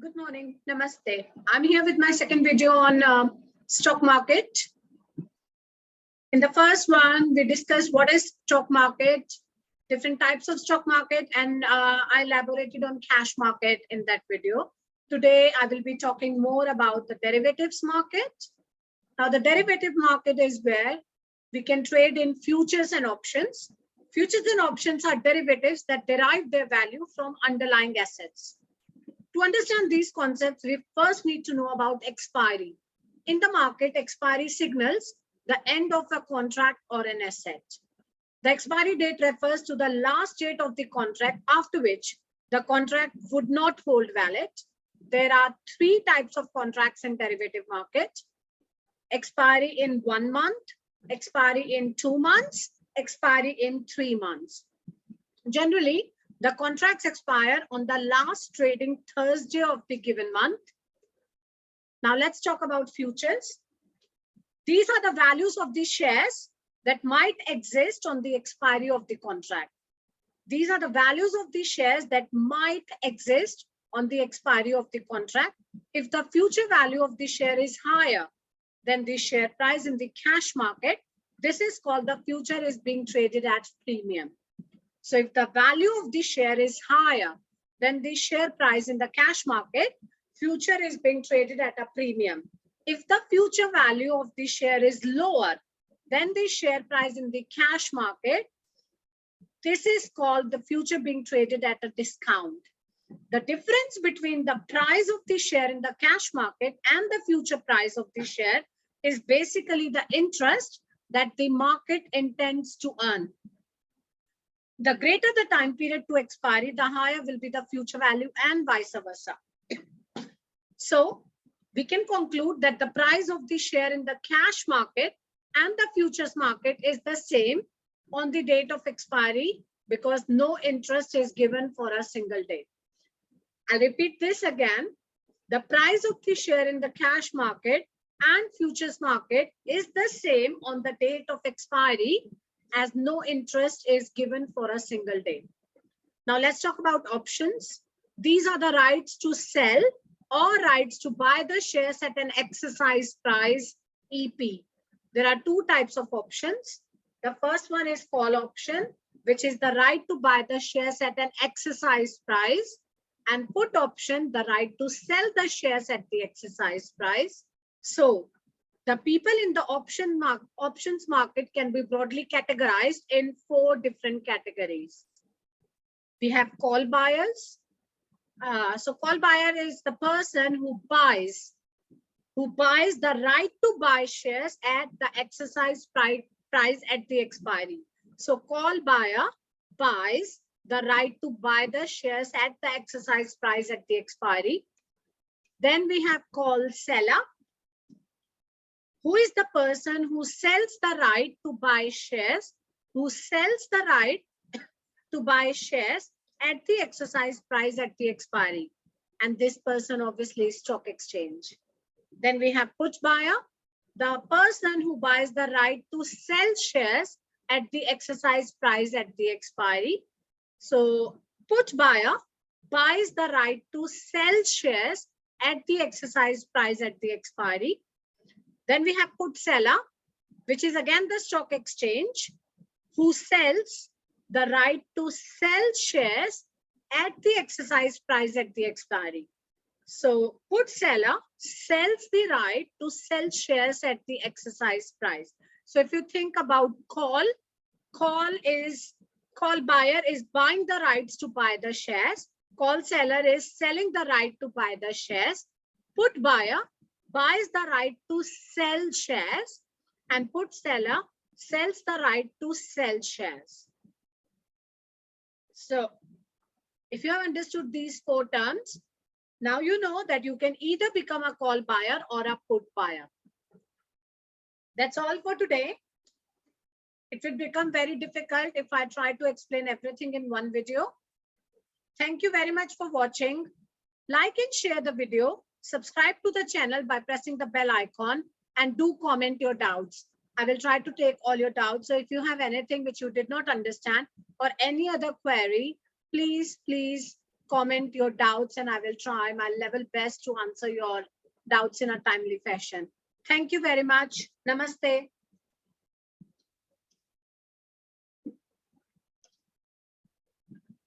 Good morning. Namaste. I'm here with my second video on stock market. In the first one, we discussed what is stock market, different types of stock market, and I elaborated on cash market in that video. Today, I will be talking more about the derivatives market. Now, the derivative market is where we can trade in futures and options. Futures and options are derivatives that derive their value from underlying assets. To understand these concepts, we first need to know about expiry. In the market, expiry signals the end of a contract or an asset. The expiry date refers to the last date of the contract after which the contract would not hold valid. There are three types of contracts in derivative market: expiry in 1 month, expiry in 2 months, expiry in 3 months. Generally, the contracts expire on the last trading Thursday of the given month. Now let's talk about futures. These are the values of the shares that might exist on the expiry of the contract. These are the values of the shares that might exist on the expiry of the contract. If the future value of the share is higher than the share price in the cash market, this is called the future is being traded at premium. So if the value of the share is higher than the share price in the cash market, future is being traded at a premium. If the future value of the share is lower than the share price in the cash market, this is called the future being traded at a discount. The difference between the price of the share in the cash market and the future price of the share is basically the interest that the market intends to earn. The greater the time period to expiry, the higher will be the future value and vice versa. So we can conclude that the price of the share in the cash market and the futures market is the same on the date of expiry because no interest is given for a single day. I'll repeat this again. The price of the share in the cash market and futures market is the same on the date of expiry as no interest is given for a single day. Now let's talk about options. These are the rights to sell or rights to buy the shares at an exercise price, EP. There are two types of options. The first one is call option, which is the right to buy the shares at an exercise price, and put option, the right to sell the shares at the exercise price. So the people in the options market can be broadly categorized in 4 different categories. We have call buyers. So call buyer is the person who buys the right to buy shares at the exercise price at the expiry. So call buyer buys the right to buy the shares at the exercise price at the expiry. Then we have call seller, who is the person who sells the right to buy shares, at the exercise price at the expiry. And this person obviously is stock exchange. Then we have put buyer, the person who buys the right to sell shares at the exercise price at the expiry. So put buyer buys the right to sell shares at the exercise price at the expiry. Then we have put seller, which is again the stock exchange, who sells the right to sell shares at the exercise price at the expiry. So put seller sells the right to sell shares at the exercise price. So if you think about call buyer is buying the rights to buy the shares. Call seller is selling the right to buy the shares. Put buyer buys the right to sell shares, and put seller sells the right to sell shares. So if you have understood these 4 terms, now you know that you can either become a call buyer or a put buyer. That's all for today. It will become very difficult if I try to explain everything in one video. Thank you very much for watching. Like and share the video. Subscribe to the channel by pressing the bell icon, and do comment your doubts. I will try to take all your doubts. So if you have anything which you did not understand or any other query, please comment your doubts, and I will try my level best to answer your doubts in a timely fashion. Thank you very much. Namaste.